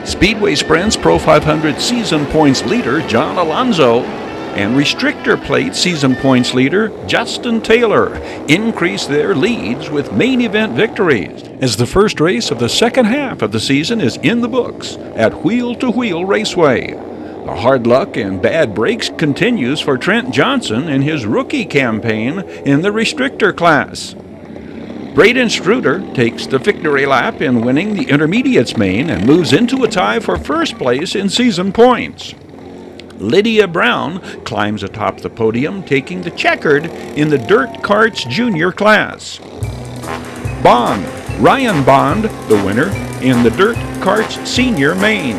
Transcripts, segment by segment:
Speedway Sprints Pro 500 season points leader John Alonso and Restrictor Plate season points leader Justin Taylor increase their leads with main event victories as the first race of the second half of the season is in the books at Wheel2Wheel Raceway. The hard luck and bad breaks continues for Trent Johnson in his rookie campaign in the Restrictor class. Braden Streuter takes the victory lap in winning the Intermediates main and moves into a tie for first place in season points. Lydia Browne climbs atop the podium, taking the checkered in the Dirt Karts Junior class. Ryan Bond, the winner in the Dirt Karts Senior main.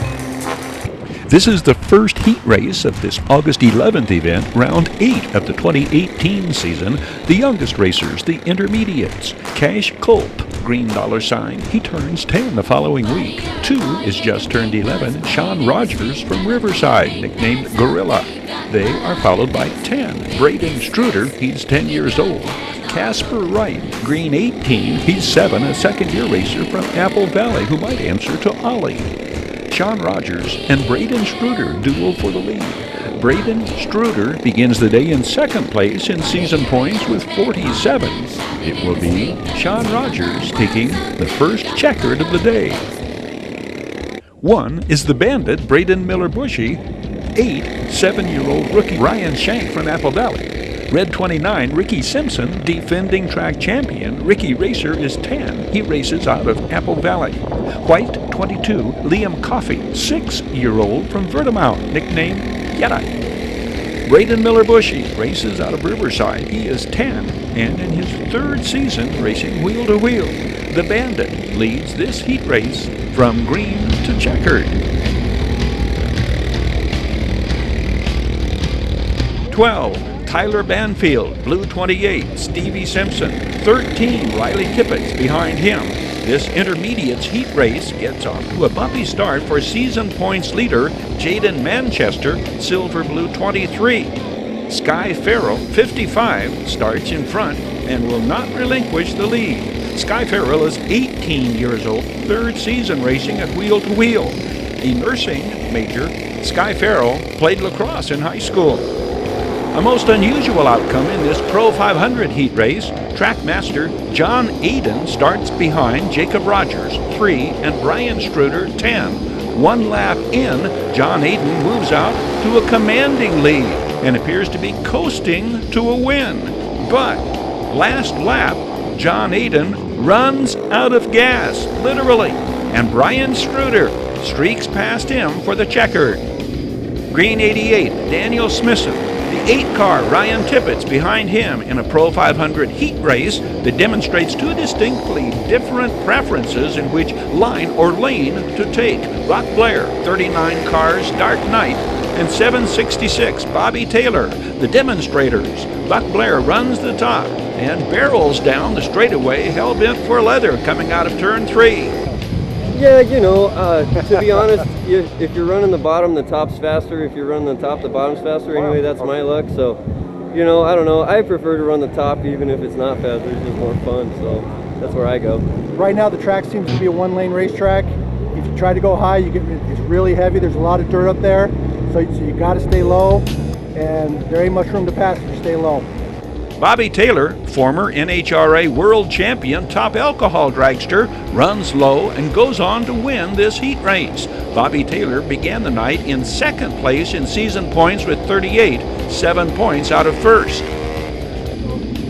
This is the first heat race of this August 11th event, round 8 of the 2018 season. The youngest racers, the Intermediates. Cash Culp, green $sign. He turns 10 the following week. 2 is just turned 11. Sean Rogers from Riverside, nicknamed Gorilla. They are followed by 10. Braden Streuter, he's 10 years old. Casper Wright, green 18. He's 7, a second-year racer from Apple Valley who might answer to Ollie. Sean Rogers and Braden Streuter duel for the lead. Braden Streuter begins the day in second place in season points with 47. It will be Sean Rogers taking the first checkered of the day. 1 is the Bandit, Braden Miller-Bushy. 8, 7-year-old rookie Ryan Shank from Apple Valley. Red 29, Ricky Simpson, defending track champion. Ricky Racer is 10. He races out of Apple Valley. White 22, Liam Coffey, 6-year-old from Vertimount, nicknamed Yeti. Braden Miller-Bushy races out of Riverside. He is 10 and in his third season racing wheel-to-wheel. The Bandit leads this heat race from green to checkered. 12. Tyler Banfield, blue 28, Stevie Simpson, 13, Riley Tippett behind him. This Intermediates heat race gets off to a bumpy start for season points leader Jayden Manchester, silver blue 23. Sky Farrell, 55, starts in front and will not relinquish the lead. Sky Farrell is 18 years old, third season racing at Wheel2Wheel. A nursing major, Sky Farrell played lacrosse in high school. A most unusual outcome in this Pro 500 heat race, trackmaster John Aiden starts behind Jacob Rogers, 3, and Brian Streuter, 10. 1 lap in, John Aiden moves out to a commanding lead and appears to be coasting to a win. But last lap, John Aiden runs out of gas, literally, and Brian Streuter streaks past him for the checkered. Green 88, Daniel Smithson. The 8-car Ryan Tippett's behind him in a Pro 500 heat race that demonstrates 2 distinctly different preferences in which line or lane to take. Rock Blair, 39 cars, Dark Knight, and 766 Bobby Taylor, the demonstrators. Buck Blair runs the top and barrels down the straightaway, hell-bent for leather coming out of turn 3. Yeah, to be honest, if you're running the bottom, the top's faster. If you're running the top, the bottom's faster. Anyway, that's my luck. So, I don't know. I prefer to run the top even if it's not faster. It's just more fun. So that's where I go. Right now, the track seems to be a one-lane racetrack. If you try to go high, it's really heavy. There's a lot of dirt up there. So you got to stay low, and there ain't much room to pass if you stay low. Bobby Taylor, former NHRA world champion top alcohol dragster, runs low and goes on to win this heat race. Bobby Taylor began the night in second place in season points with 38, 7 points out of first.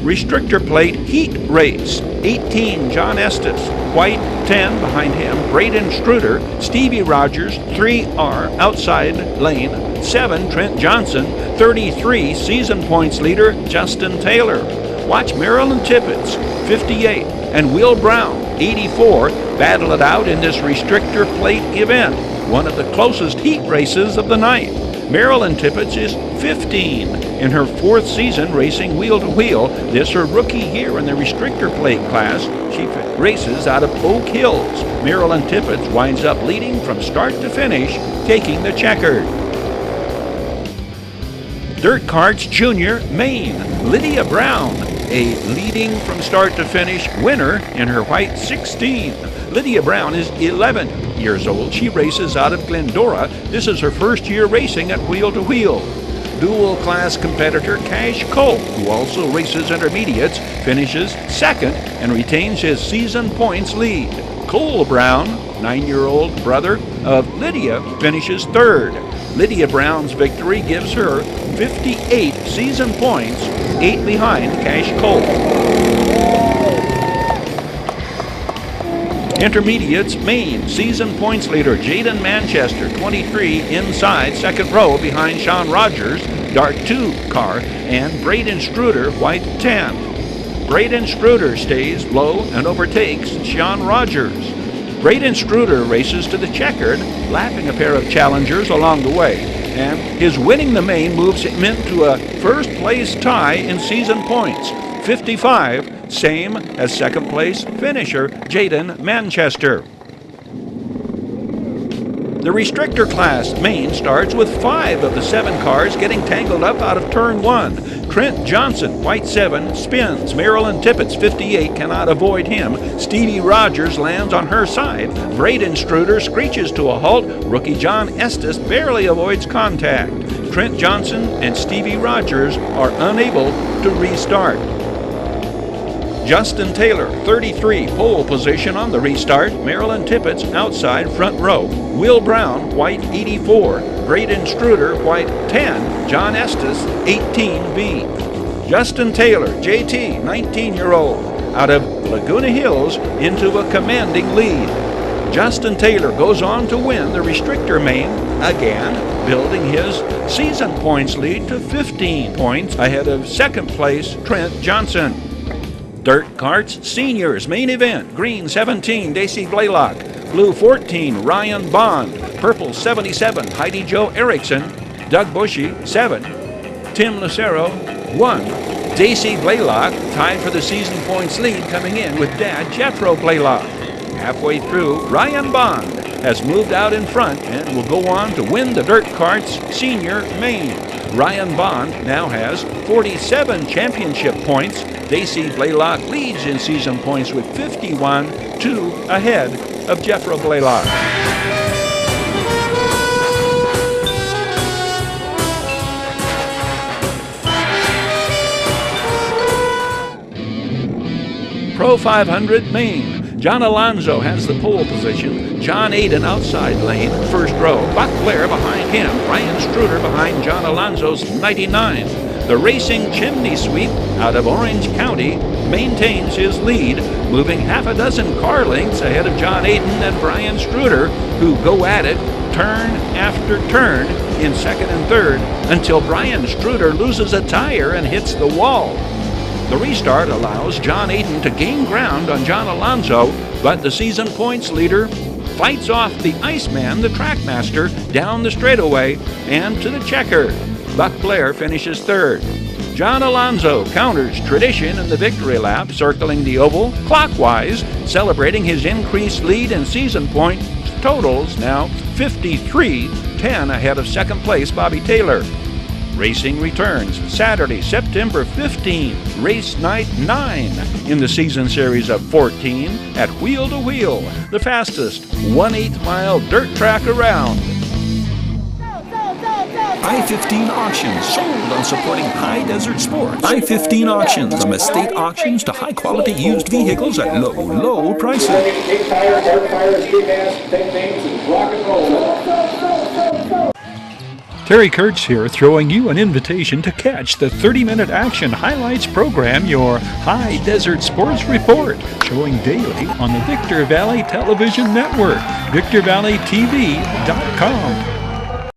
Restrictor Plate heat race. 18, John Estes. White, 10 behind him. Braden Streuter. Stevie Rogers, 3R outside lane. 7, Trent Johnson. 33, season points leader Justin Taylor. Watch Marilyn Tippett's, 58, and Will Brown, 84, battle it out in this Restrictor Plate event, one of the closest heat races of the night. Marilyn Tippett is 15 in her 4th season racing wheel-to-wheel. This her rookie year in the Restrictor Plate class. She races out of Oak Hills. Marilyn Tippett winds up leading from start to finish, taking the checkered. Dirt Karts Junior main, Lydia Browne, a leading from start to finish winner in her white 16. Lydia Browne is 11, years old. She races out of Glendora. This is her first year racing at Wheel2Wheel. Dual-class competitor Cash Cole, who also races intermediates, finishes second and retains his season points lead. Cole Browne, 9-year-old brother of Lydia, finishes third. Lydia Browne's victory gives her 58 season points, 8 behind Cash Cole. Intermediates main season points leader Jayden Manchester, 23, inside second row behind Sean Rogers, Dart 2 car, and Braden Streuter, white 10. Braden Streuter stays low and overtakes Sean Rogers. Braden Streuter races to the checkered, lapping a pair of challengers along the way, and his winning the main moves him into a first place tie in season points, 55, same as second place finisher Jayden Manchester. The restrictor class main starts with 5 of the 7 cars getting tangled up out of turn 1. Trent Johnson, white 7, spins. Marilyn Tippett's 58 cannot avoid him. Stevie Rogers lands on her side. Braden Streuter screeches to a halt. Rookie John Estes barely avoids contact. Trent Johnson and Stevie Rogers are unable to restart. Justin Taylor, 33, pole position on the restart. Marilyn Tippett's outside front row. Will Browne, white 84. Braden Streuter, white 10. John Estes, 18B. Justin Taylor, JT, 19-year-old, out of Laguna Hills into a commanding lead. Justin Taylor goes on to win the restrictor main again, building his season points lead to 15 points ahead of second place Trent Johnson. Dirt Karts Seniors main event. Green 17, Daisy Blaylock. Blue 14, Ryan Bond. Purple 77, Heidi Jo Erickson. Doug Bushy 7. Tim Lucero 1. Daisy Blaylock tied for the season points lead, coming in with dad Jethro Blaylock. Halfway through, Ryan Bond has moved out in front and will go on to win the Dirt Karts Senior main. Ryan Bond now has 47 championship points. Daisy Blaylock leads in season points with 51, 2 ahead of Jethro Blaylock. Pro 500 main. John Alonso has the pole position. John Aiden outside lane, first row. Buck Blair behind him. Ryan Streuter behind John Alonso's 99. The racing chimney sweep out of Orange County maintains his lead, moving half a dozen car lengths ahead of John Aiden and Brian Streuter, who go at it turn after turn in second and third until Brian Streuter loses a tire and hits the wall. The restart allows John Aiden to gain ground on John Alonso, but the season points leader fights off the Iceman, the trackmaster, down the straightaway and to the checker. Buck Blair finishes third. John Alonso counters tradition in the victory lap, circling the oval clockwise, celebrating his increased lead and season point totals now 53-10 ahead of second place Bobby Taylor. Racing returns Saturday, September 15, race night 9 in the season series of 14 at Wheel2Wheel, the fastest 1/8 mile dirt track around. I-15 Auctions, sold on supporting high desert sports. I-15 Auctions, from estate auctions to high-quality used vehicles at low, low prices. Terry Kurtz here, throwing you an invitation to catch the 30-minute action highlights program, your High Desert Sports Report, showing daily on the Victor Valley Television Network, victorvalleytv.com.